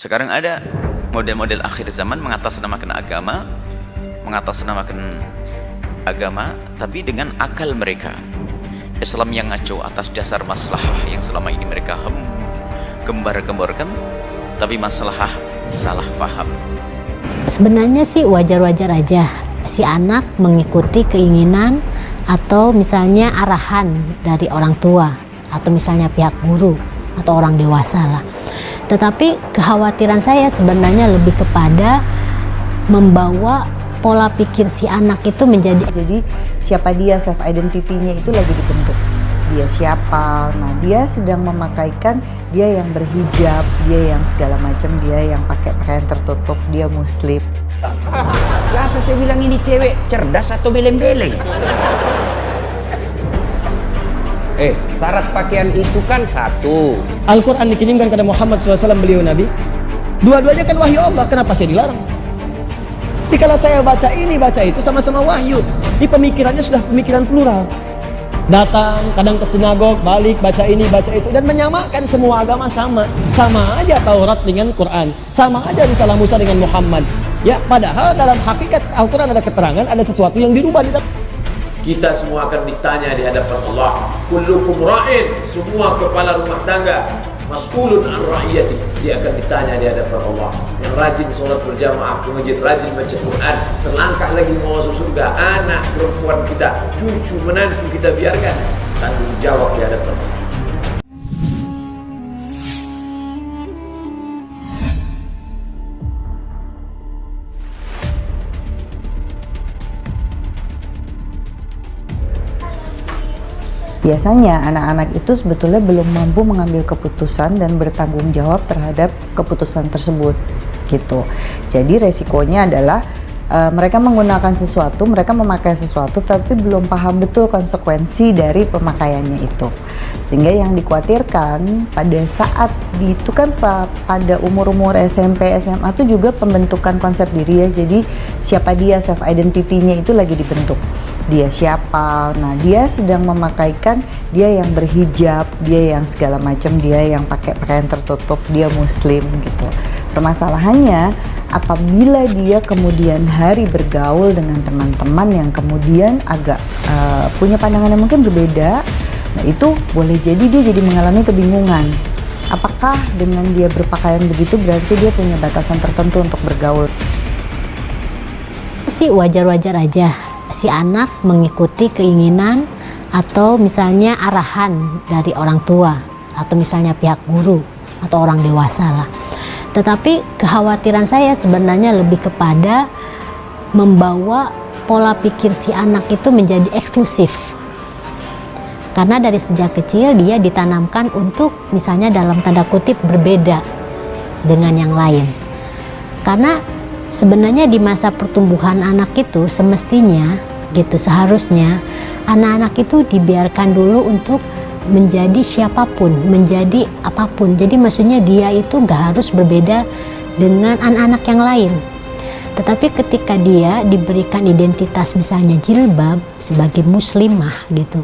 Sekarang ada model-model akhir zaman mengatasnamakan agama, tapi dengan akal mereka. Islam yang ngaco atas dasar maslahah yang selama ini mereka gembar-gemborkan, tapi maslahah salah faham. Sebenarnya sih wajar-wajar aja si anak mengikuti keinginan atau misalnya arahan dari orang tua atau misalnya pihak guru atau orang dewasa lah. Tetapi kekhawatiran saya sebenarnya lebih kepada membawa pola pikir si anak itu menjadi, jadi siapa dia, self identity-nya itu lagi dibentuk. Dia siapa? Nah, dia sedang memakaikan, dia yang berhijab, dia yang segala macam, dia yang pakai pakaian tertutup, dia muslim. Biasa saya bilang ini cewek cerdas atau beleng-beleng. Syarat pakaian itu kan satu. Al-Quran dikirimkan kepada Muhammad SAW, beliau Nabi. Dua-duanya kan wahyu Allah, kenapa saya dilarang? Jadi kalau saya baca ini, baca itu, sama-sama wahyu. Di pemikirannya sudah pemikiran plural. Datang, kadang ke sinagog, balik, baca ini, baca itu. Dan menyamakan semua agama sama. Sama aja Taurat dengan Quran. Sama aja Risalah Musa dengan Muhammad. Ya, padahal dalam hakikat Al-Quran ada keterangan, ada sesuatu yang dirubah di dalam. Kita semua akan ditanya di hadapan Allah. Kullukum ra'in, semua kepala rumah tangga. Mas'ulun an ra'iyati, dia akan ditanya di hadapan Allah. Yang rajin sholat berjamaah ke masjid, rajin baca Quran, selangkah lagi mau masuk surga. Anak perempuan kita, cucu menantu kita biarkan tanggung jawab di hadapan Allah. Biasanya anak-anak itu sebetulnya belum mampu mengambil keputusan dan bertanggung jawab terhadap keputusan tersebut gitu. Jadi resikonya adalah mereka menggunakan sesuatu, mereka memakai sesuatu tapi belum paham betul konsekuensi dari pemakaiannya itu. Sehingga yang dikhawatirkan pada saat itu kan pada umur-umur SMP, SMA itu juga pembentukan konsep diri ya. Jadi siapa dia, self identity-nya itu lagi dibentuk. Dia siapa? Nah, dia sedang memakaikan, dia yang berhijab, dia yang segala macam, dia yang pakai pakaian tertutup, dia muslim gitu. Permasalahannya apabila dia kemudian hari bergaul dengan teman-teman yang kemudian agak punya pandangan yang mungkin berbeda, nah itu boleh jadi dia jadi mengalami kebingungan. Apakah dengan dia berpakaian begitu berarti dia punya batasan tertentu untuk bergaul? sih wajar-wajar aja si anak mengikuti keinginan atau misalnya arahan dari orang tua atau misalnya pihak guru atau orang dewasa lah. Tetapi kekhawatiran saya sebenarnya lebih kepada membawa pola pikir si anak itu menjadi eksklusif. Karena dari sejak kecil dia ditanamkan untuk misalnya dalam tanda kutip berbeda dengan yang lain. Karena sebenarnya di masa pertumbuhan anak itu semestinya gitu, seharusnya anak-anak itu dibiarkan dulu untuk menjadi siapapun, menjadi apapun. Jadi maksudnya dia itu gak harus berbeda dengan anak-anak yang lain. Tetapi ketika dia diberikan identitas misalnya jilbab sebagai muslimah gitu,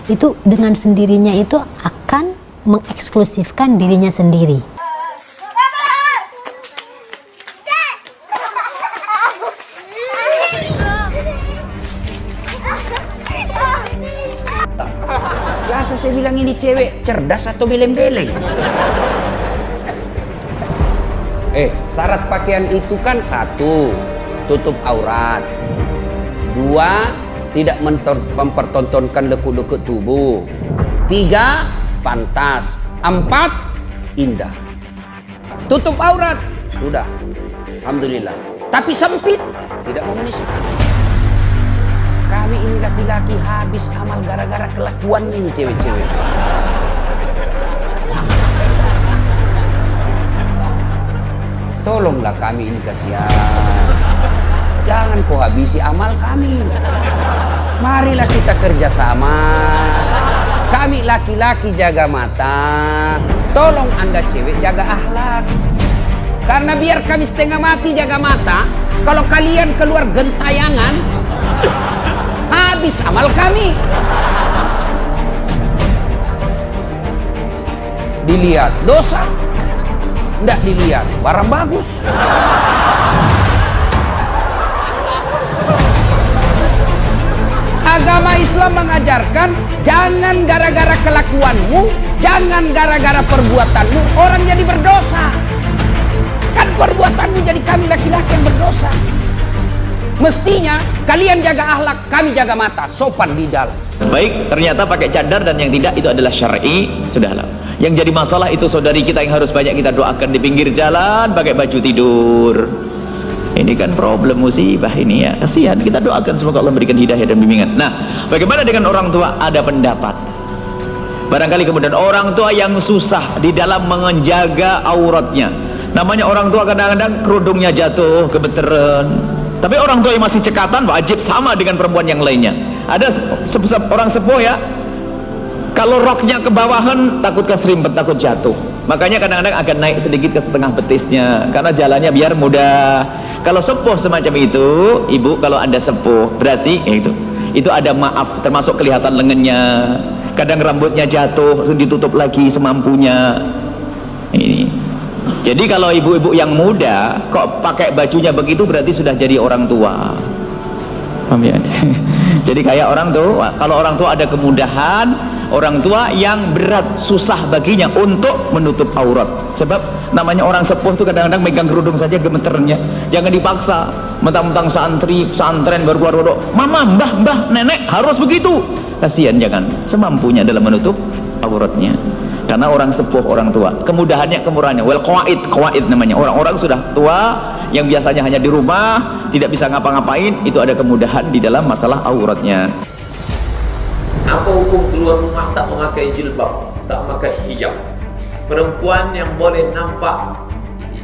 itu dengan sendirinya itu akan mengeksklusifkan dirinya sendiri. Biasa saya bilang ini cewek cerdas atau beleng-beleng. Syarat pakaian itu kan satu, tutup aurat. Dua, tidak mempertontonkan lekuk-lekuk tubuh. Tiga, pantas. Empat, indah. Tutup aurat, sudah, alhamdulillah. Tapi sempit, tidak memenuhi syarat. Kami ini laki-laki habis amal gara-gara kelakuannya ini cewek-cewek. Tolonglah kami ini, kasihan. Jangan kau habisi amal kami. Marilah kita kerjasama. Kami laki-laki jaga mata, tolong Anda cewek jaga akhlak. Karena biar kami setengah mati jaga mata, kalau kalian keluar gentayangan, habis amal kami. Dilihat dosa, ndak dilihat barang bagus. Agama Islam mengajarkan jangan gara-gara kelakuanmu, jangan gara-gara perbuatanmu orang jadi berdosa. Kan perbuatanmu jadi kami laki-laki yang berdosa. Mestinya kalian jaga akhlak, kami jaga mata, sopan di dalam. Baik, ternyata pakai cadar dan yang tidak itu adalah syar'i, sudahlah. Yang jadi masalah itu saudari kita yang harus banyak kita doakan di pinggir jalan pakai baju tidur. Ini kan problem musibah ini ya. Kasihan, kita doakan semoga Allah memberikan hidayah dan bimbingan. Nah, bagaimana dengan orang tua? Ada pendapat. Barangkali kemudian orang tua yang susah di dalam menjaga auratnya. Namanya orang tua kadang-kadang kerudungnya jatuh, kebeteran. Tapi orang tua yang masih cekatan wajib sama dengan perempuan yang lainnya. Ada orang sepuh ya, kalau roknya ke bawahan takut keserimpet, takut jatuh. Makanya kadang-kadang akan naik sedikit ke setengah betisnya karena jalannya biar mudah. Kalau sepuh semacam itu, ibu kalau anda sepuh berarti ya itu ada maaf, termasuk kelihatan lengannya. Kadang rambutnya jatuh ditutup lagi semampunya. Ini. Jadi kalau ibu-ibu yang muda kok pakai bajunya begitu berarti sudah jadi orang tua. Paham ya? Jadi kayak orang tua, kalau orang tua ada kemudahan, orang tua yang berat susah baginya untuk menutup aurat. Sebab namanya orang sepuh itu kadang-kadang megang kerudung saja gemeternya. Jangan dipaksa. Mentang-mentang santri, pesantren baru keluar, mama, mbah, nenek harus begitu. Kasihan, jangan. Semampunya dalam menutup auratnya. Karena orang sepuh, orang tua, kemudahannya, kemurahannya. Well, qawaid namanya. Orang-orang sudah tua yang biasanya hanya di rumah, tidak bisa ngapa-ngapain, itu ada kemudahan di dalam masalah auratnya. Apa hukum keluar rumah tak memakai jilbab, tak memakai hijab? Perempuan yang boleh nampak.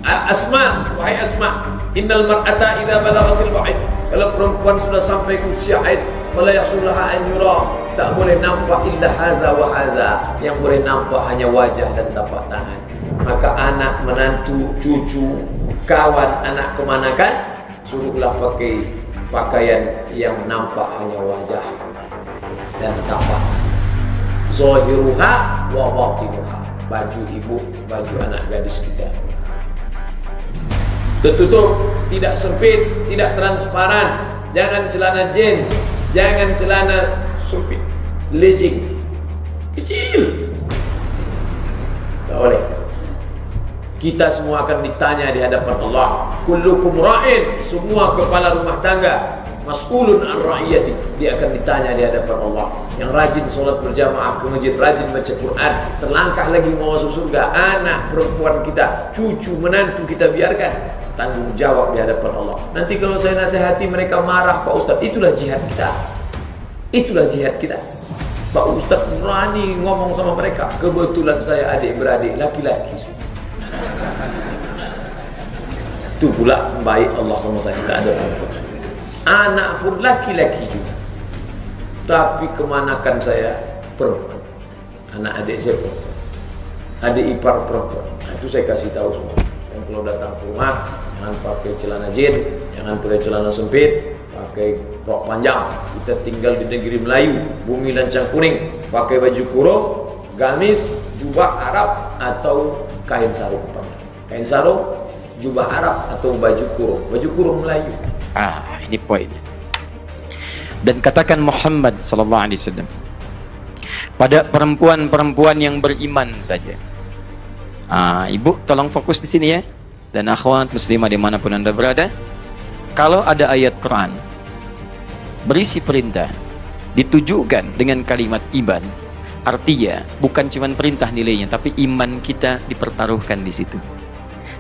Asma, wahai Asma, innal mar'ata idza balaghatil ba'id. Kalau perempuan sudah sampai ke usia haid, fala yasulaha an yura, tak boleh nampak illa haza wa haza. Yang boleh nampak hanya wajah dan tapak tangan. Maka anak, menantu, cucu, kawan anak kemanakan, suruhlah pakai pakaian yang nampak hanya wajah dan tapak. Zahiruha wa batinuha. Baju ibu, baju anak gadis kita tertutup, tidak sempit, tidak transparan. Jangan celana jeans, jangan celana sempit, legging kecil, tak boleh. Kita semua akan ditanya di hadapan Allah. Kullukum ra'in, semua kepala rumah tangga, mas'ulun an ra'iyati, dia akan ditanya di hadapan Allah. Yang rajin sholat berjamaah ke masjid, rajin baca Quran, selangkah lagi mau masuk surga. Anak perempuan kita, cucu menantu kita biarkan tanggung jawab di hadapan Allah. Nanti kalau saya nasihati mereka marah, Pak Ustadz, itulah jihad kita. Itulah jihad kita. Pak Ustadz berani ngomong sama mereka. Kebetulan saya adik-beradik laki-laki semua. Itu pula baik Allah sama saya, tak ada perempuan. Anak pun laki-laki juga. Tapi kemanakan saya perempuan. Anak adik saya perempuan. Adik ipar perempuan. Nah, itu saya kasih tahu semua. Dan kalau datang ke rumah, jangan pakai celana jeans, jangan pakai celana sempit, pakai rok panjang. Kita tinggal di negeri Melayu, bumi lancang kuning. Pakai baju kurung, gamis, jubah Arab atau kain sarung panjang. Kain sarung, jubah Arab atau baju kurung. Baju kurung Melayu. Ini poinnya. Dan katakan Muhammad sallallahu alaihi wasallam pada perempuan-perempuan yang beriman saja. Ibu tolong fokus di sini ya, dan akhwat muslimah dimanapun anda berada. Kalau ada ayat Quran berisi perintah ditujukan dengan kalimat iman, artinya bukan cuma perintah nilainya, tapi iman kita dipertaruhkan di situ.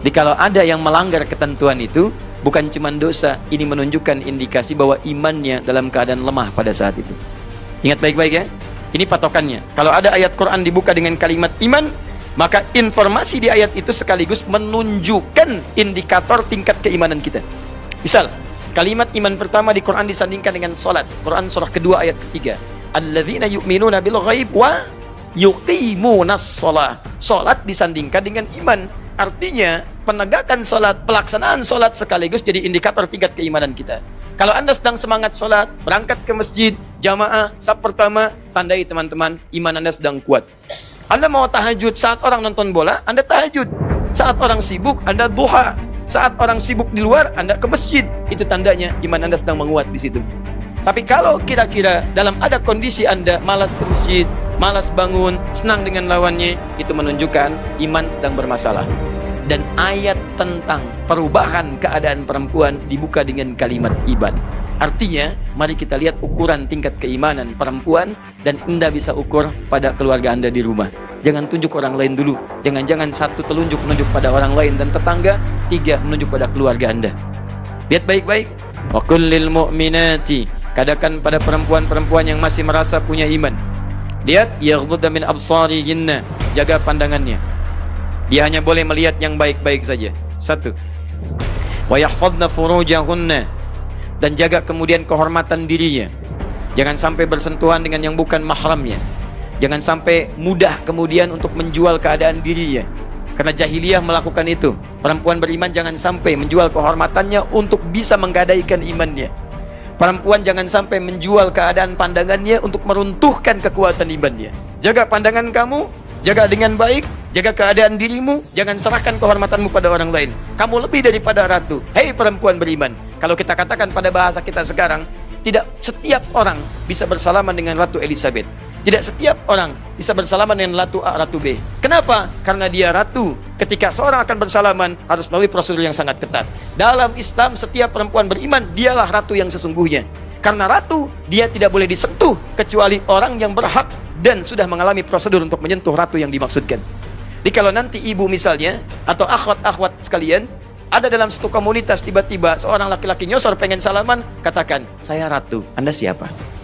Jadi kalau ada yang melanggar ketentuan itu, bukan cuma dosa, ini menunjukkan indikasi bahwa imannya dalam keadaan lemah pada saat itu. Ingat baik-baik ya, ini patokannya. Kalau ada ayat Quran dibuka dengan kalimat iman, maka informasi di ayat itu sekaligus menunjukkan indikator tingkat keimanan kita. Misal, kalimat iman pertama di Quran disandingkan dengan salat. Quran surah kedua ayat ketiga. Alladzina yu'minuna bil ghaib wa yuqimunas shalah. Salat disandingkan dengan iman. Artinya penegakan salat, pelaksanaan salat sekaligus jadi indikator tingkat keimanan kita. Kalau anda sedang semangat salat, berangkat ke masjid, jamaah, saf pertama, tandai teman-teman, iman anda sedang kuat. Anda mau tahajud saat orang nonton bola, anda tahajud. Saat orang sibuk, Anda duha. Saat orang sibuk di luar, Anda ke masjid. Itu tandanya iman Anda sedang menguat di situ. Tapi kalau kira-kira dalam ada kondisi Anda malas ke masjid, malas bangun, senang dengan lawannya, itu menunjukkan iman sedang bermasalah. Dan ayat tentang perubahan keadaan perempuan dibuka dengan kalimat iban. Artinya, mari kita lihat ukuran tingkat keimanan perempuan dan Anda bisa ukur pada keluarga Anda di rumah. Jangan tunjuk orang lain dulu. Jangan-jangan satu telunjuk menunjuk pada orang lain dan tetangga, tiga menunjuk pada keluarga Anda. Lihat baik-baik. Wa kullil mu'minati, katakan pada perempuan-perempuan yang masih merasa punya iman. Lihat, yaghdudna min absarihinna, jaga pandangannya. Dia hanya boleh melihat yang baik-baik saja. Satu. Wa yahfadna furujahunna, dan jaga kemudian kehormatan dirinya. Jangan sampai bersentuhan dengan yang bukan mahramnya. Jangan sampai mudah kemudian untuk menjual keadaan dirinya. Karena jahiliyah melakukan itu. Perempuan beriman jangan sampai menjual kehormatannya untuk bisa menggadaikan imannya. Perempuan jangan sampai menjual keadaan pandangannya untuk meruntuhkan kekuatan imannya. Jaga pandangan kamu, jaga dengan baik, jaga keadaan dirimu, jangan serahkan kehormatanmu pada orang lain. Kamu lebih daripada ratu. Hei perempuan beriman. Kalau kita katakan pada bahasa kita sekarang, tidak setiap orang bisa bersalaman dengan Ratu Elizabeth. Tidak setiap orang bisa bersalaman dengan Ratu A, Ratu B. Kenapa? Karena dia ratu. Ketika seorang akan bersalaman, harus melalui prosedur yang sangat ketat. Dalam Islam, setiap perempuan beriman, dialah ratu yang sesungguhnya. Karena ratu, dia tidak boleh disentuh, kecuali orang yang berhak dan sudah mengalami prosedur untuk menyentuh ratu yang dimaksudkan. Jadi kalau nanti ibu misalnya, atau akhwat-akhwat sekalian, ada dalam satu komunitas tiba-tiba seorang laki-laki nyosor pengen salaman, katakan, saya ratu, Anda siapa?